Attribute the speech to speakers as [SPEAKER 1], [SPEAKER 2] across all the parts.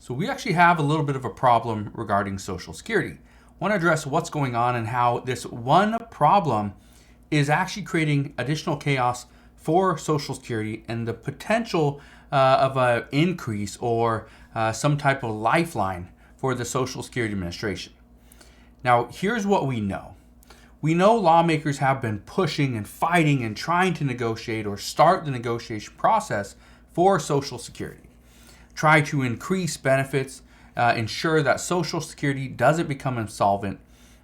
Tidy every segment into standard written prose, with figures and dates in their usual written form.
[SPEAKER 1] So we actually have a little bit of a problem regarding Social Security. I want to address what's going on and how this one problem is actually creating additional chaos for Social Security and the potential of an increase or some type of lifeline for the Social Security Administration. Now, here's what we know. We know lawmakers have been pushing and fighting and trying to negotiate or start the negotiation process for Social Security. Try to increase benefits, ensure that Social Security doesn't become insolvent.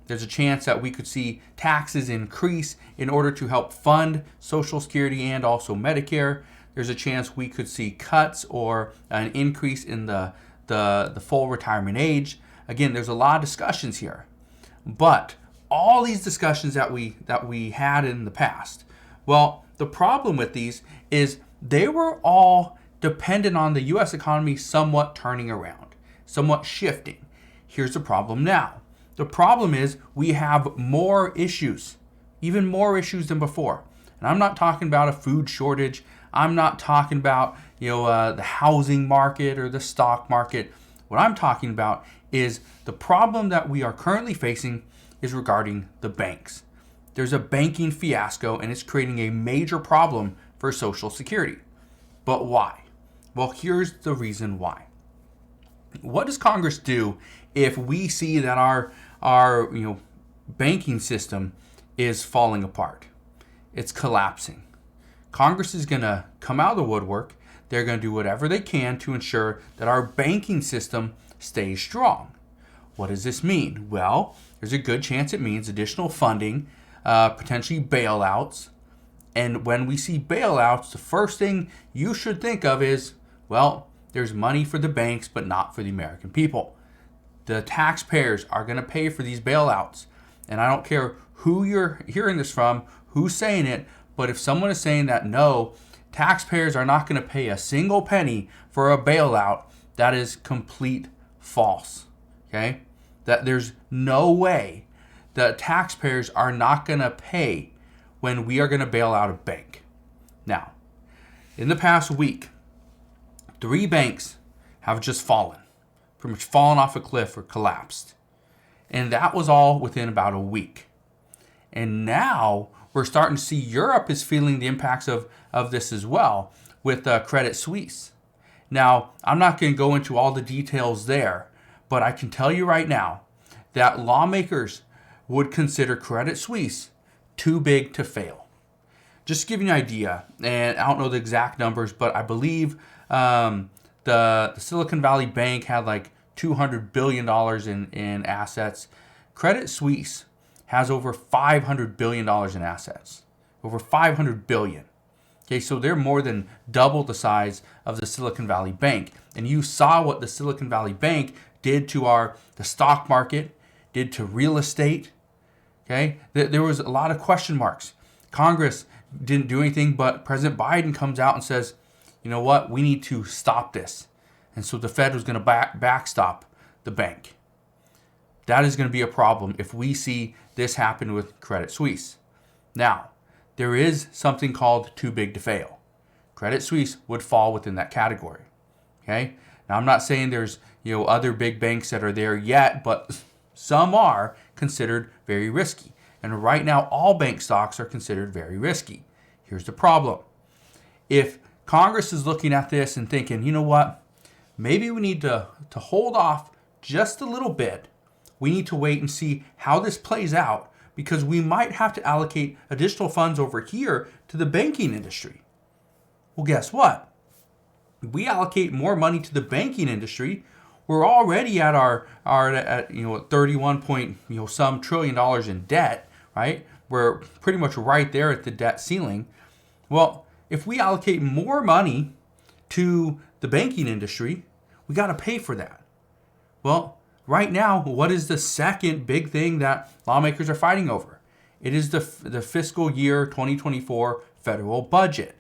[SPEAKER 1] There's a chance that we could see taxes increase in order to help fund Social Security and also Medicare. There's a chance we could see cuts or an increase in the full retirement age. Again, there's a lot of discussions here. But all these discussions that we had in the past, well, the problem with these is they were all dependent on the U.S. economy somewhat turning around, somewhat shifting. Here's the problem now. The problem is we have more issues, even more issues than before. And I'm not talking about a food shortage. I'm not talking about the housing market or the stock market. What I'm talking about is the problem that we are currently facing is regarding the banks. There's a banking fiasco and it's creating a major problem for Social Security. But why? Well, here's the reason why. What does Congress do if we see that our banking system is falling apart? It's collapsing. Congress is going to come out of the woodwork. They're going to do whatever they can to ensure that our banking system stays strong. What does this mean? Well, there's a good chance it means additional funding, potentially bailouts. And when we see bailouts, the first thing you should think of is, well, there's money for the banks, but not for the American people. The taxpayers are going to pay for these bailouts. And I don't care who you're hearing this from, who's saying it, but if someone is saying that no, taxpayers are not going to pay a single penny for a bailout, that is complete false. Okay? That there's no way that taxpayers are not going to pay when we are going to bail out a bank. Now, in the past week, 3 banks have just fallen, pretty much fallen off a cliff or collapsed. And that was all within about a week. And now we're starting to see Europe is feeling the impacts of this as well with Credit Suisse. Now, I'm not going to go into all the details there, but I can tell you right now that lawmakers would consider Credit Suisse too big to fail. Just to give you an idea, and I don't know the exact numbers, but I believe the Silicon Valley Bank had like $200 billion in assets. Credit Suisse has over $500 billion in assets. Over $500 billion. Okay, so they're more than double the size of the Silicon Valley Bank. And you saw what the Silicon Valley Bank did to the stock market, did to real estate. Okay, there was a lot of question marks. Congress didn't do anything, but President Biden comes out and says, you know what, we need to stop this. And so the Fed was going to backstop the bank. That is going to be a problem if we see this happen with Credit Suisse. Now, there is something called too big to fail. Credit Suisse would fall within that category. Okay? Now, I'm not saying there's other big banks that are there yet, but some are considered very risky. And right now, all bank stocks are considered very risky. Here's the problem. If Congress is looking at this and thinking, you know what, maybe we need to hold off just a little bit. We need to wait and see how this plays out because we might have to allocate additional funds over here to the banking industry. Well, guess what? If we allocate more money to the banking industry, we're already at our 31 point some trillion dollars in debt, right? We're pretty much right there at the debt ceiling. Well, if we allocate more money to the banking industry, we got to pay for that. Well, right now, what is the second big thing that lawmakers are fighting over? It is the fiscal year 2024 federal budget.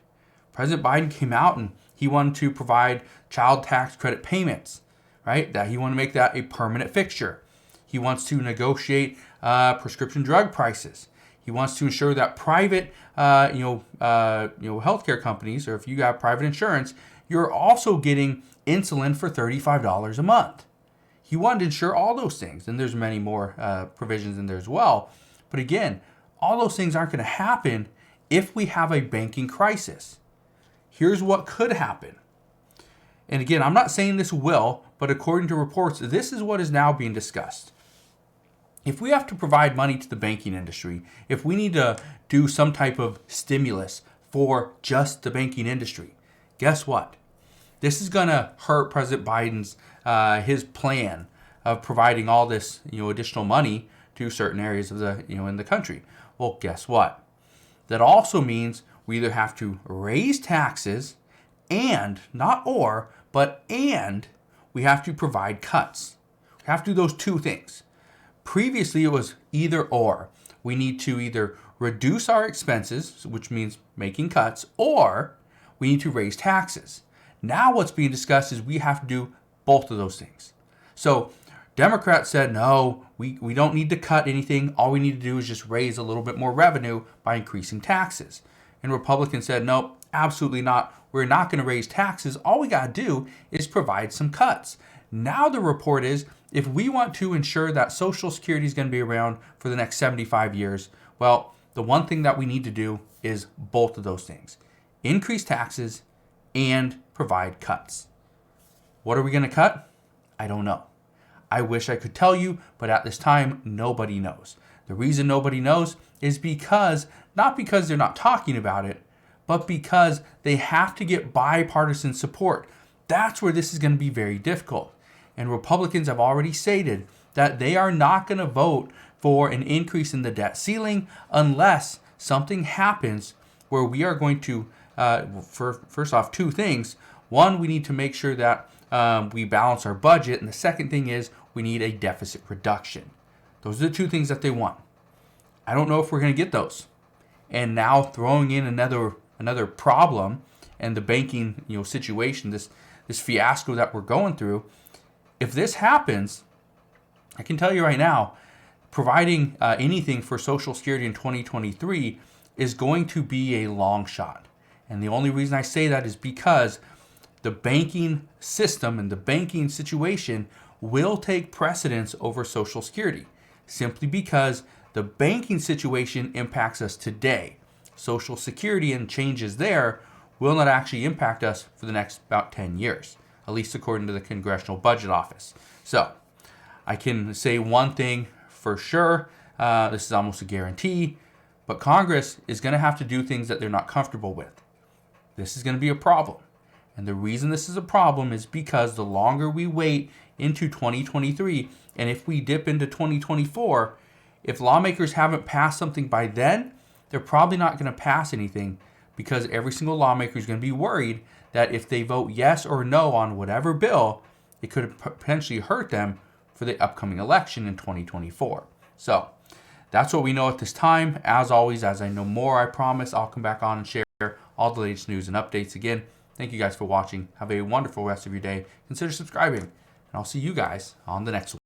[SPEAKER 1] President Biden came out and he wanted to provide child tax credit payments, right? That he wanted to make that a permanent fixture. He wants to negotiate prescription drug prices. He wants to ensure that private, healthcare companies, or if you have private insurance, you're also getting insulin for $35 a month. He wanted to ensure all those things, and there's many more provisions in there as well. But again, all those things aren't going to happen if we have a banking crisis. Here's what could happen. And again, I'm not saying this will, but according to reports, this is what is now being discussed. If we have to provide money to the banking industry, if we need to do some type of stimulus for just the banking industry, guess what? This is going to hurt President Biden's his plan of providing all this additional money to certain areas of the in the country. Well, guess what? That also means we either have to raise taxes and we have to provide cuts. We have to do those two things. Previously, it was either or. We need to either reduce our expenses, which means making cuts, or we need to raise taxes. Now what's being discussed is we have to do both of those things. So Democrats said, no, we don't need to cut anything. All we need to do is just raise a little bit more revenue by increasing taxes. And Republicans said, no, absolutely not. We're not going to raise taxes. All we got to do is provide some cuts. Now the report is, if we want to ensure that Social Security is going to be around for the next 75 years, well, the one thing that we need to do is both of those things. Increase taxes and provide cuts. What are we going to cut? I don't know. I wish I could tell you, but at this time, nobody knows. The reason nobody knows is not because they're not talking about it, but because they have to get bipartisan support. That's where this is going to be very difficult. And Republicans have already stated that they are not going to vote for an increase in the debt ceiling unless something happens where we are going to, first off, two things. One, we need to make sure that we balance our budget. And the second thing is we need a deficit reduction. Those are the two things that they want. I don't know if we're going to get those. And now throwing in another problem and the banking situation, this fiasco that we're going through, if this happens, I can tell you right now, providing anything for Social Security in 2023 is going to be a long shot. And the only reason I say that is because the banking system and the banking situation will take precedence over Social Security, simply because the banking situation impacts us today. Social Security and changes there will not actually impact us for the next about 10 years, at least according to the Congressional Budget Office. So I can say one thing for sure, this is almost a guarantee, but Congress is going to have to do things that they're not comfortable with. This is going to be a problem. And the reason this is a problem is because the longer we wait into 2023, and if we dip into 2024, if lawmakers haven't passed something by then, they're probably not going to pass anything, because every single lawmaker is going to be worried that if they vote yes or no on whatever bill, it could potentially hurt them for the upcoming election in 2024. So that's what we know at this time. As always, as I know more, I promise I'll come back on and share all the latest news and updates. Again, thank you guys for watching. Have a wonderful rest of your day. Consider subscribing, and I'll see you guys on the next one.